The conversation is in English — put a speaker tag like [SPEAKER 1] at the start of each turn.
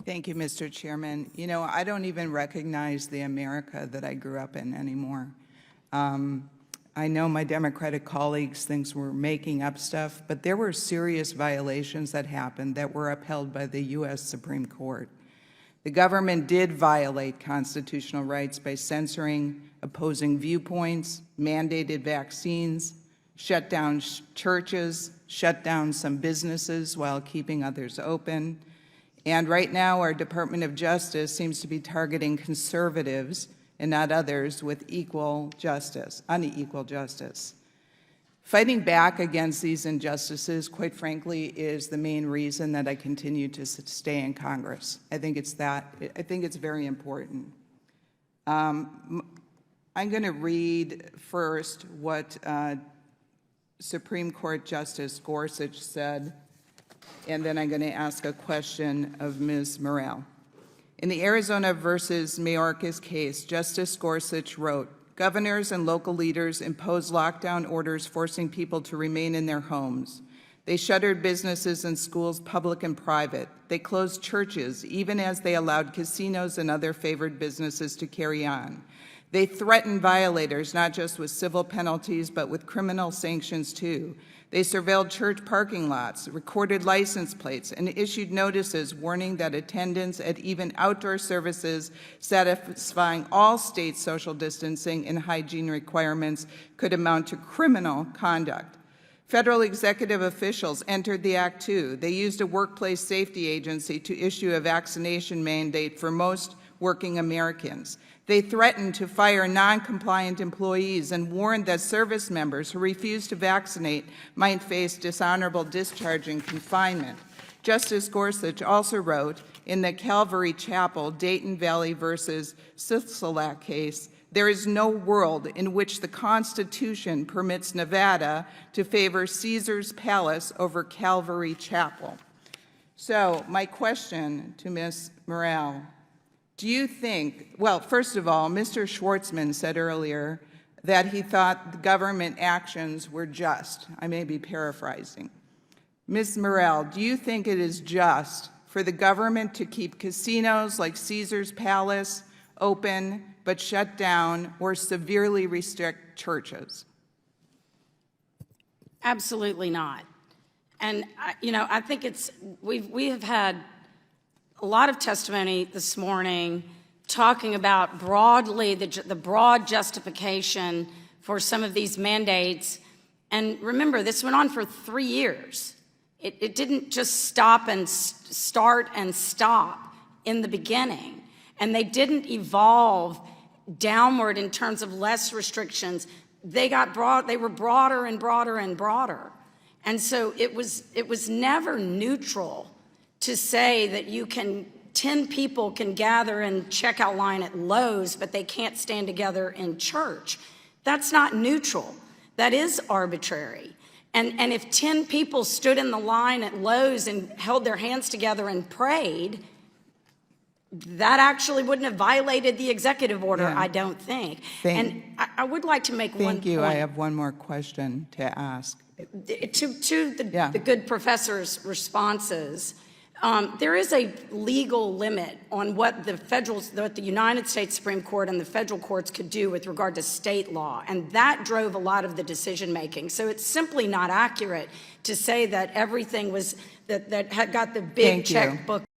[SPEAKER 1] Thank you, Mr. Chairman. You know, I don't even recognize the America that I grew up in anymore. I know my Democratic colleagues think we're making up stuff, but there were serious violations that happened that were upheld by the U.S. Supreme Court. The government did violate constitutional rights by censoring opposing viewpoints, mandated vaccines, shut down churches, shut down some businesses while keeping others open. And right now, our Department of Justice seems to be targeting conservatives and not others with unequal justice. Fighting back against these injustices, quite frankly, is the main reason that I continue to stay in Congress. I think it's very important. I'm going to read first what Supreme Court Justice Gorsuch said, and then I'm going to ask a question of Ms. Morrell. In the Arizona versus Mayorkas case, Justice Gorsuch wrote, "Governors and local leaders imposed lockdown orders forcing people to remain in their homes. They shuttered businesses and schools, public and private. They closed churches, even as they allowed casinos and other favored businesses to carry on. They threatened violators, not just with civil penalties, but with criminal sanctions too. They surveilled church parking lots, recorded license plates, and issued notices warning that attendance at even outdoor services satisfying all state social distancing and hygiene requirements could amount to criminal conduct. Federal executive officials entered the act too. They used a workplace safety agency to issue a vaccination mandate for most working Americans. They threatened to fire non-compliant employees and warned that service members who refused to vaccinate might face dishonorable discharge and confinement. Justice Gorsuch also wrote, in the Calvary Chapel, Dayton Valley versus Sisolak case, there is no world in which the Constitution permits Nevada to favor Caesar's Palace over Calvary Chapel. So my question to Ms. Morrell, do you think, well, first of all, Mr. Schwartzman said earlier that he thought the government actions were just. I may be paraphrasing. Ms. Morrell, do you think it is just for the government to keep casinos like Caesar's Palace open but shut down or severely restrict churches?
[SPEAKER 2] Absolutely not. And, I think we have had a lot of testimony this morning talking about broadly the broad justification for some of these mandates. And remember, this went on for 3 years. It didn't just stop and start and stop in the beginning. And they didn't evolve downward in terms of less restrictions. They were broader and broader and broader. And so it was never neutral to say that 10 people can gather in checkout line at Lowe's, but they can't stand together in church. That's not neutral. That is arbitrary. And if 10 people stood in the line at Lowe's and held their hands together and prayed, that actually wouldn't have violated the executive order, I don't think. And I would like to make one point.
[SPEAKER 1] Thank you. I have one more question to ask.
[SPEAKER 2] To the good professor's responses, there is a legal limit on what the United States Supreme Court and the federal courts could do with regard to state law, and that drove a lot of the decision making. So it's simply not accurate to say that everything was that had got the big checkbook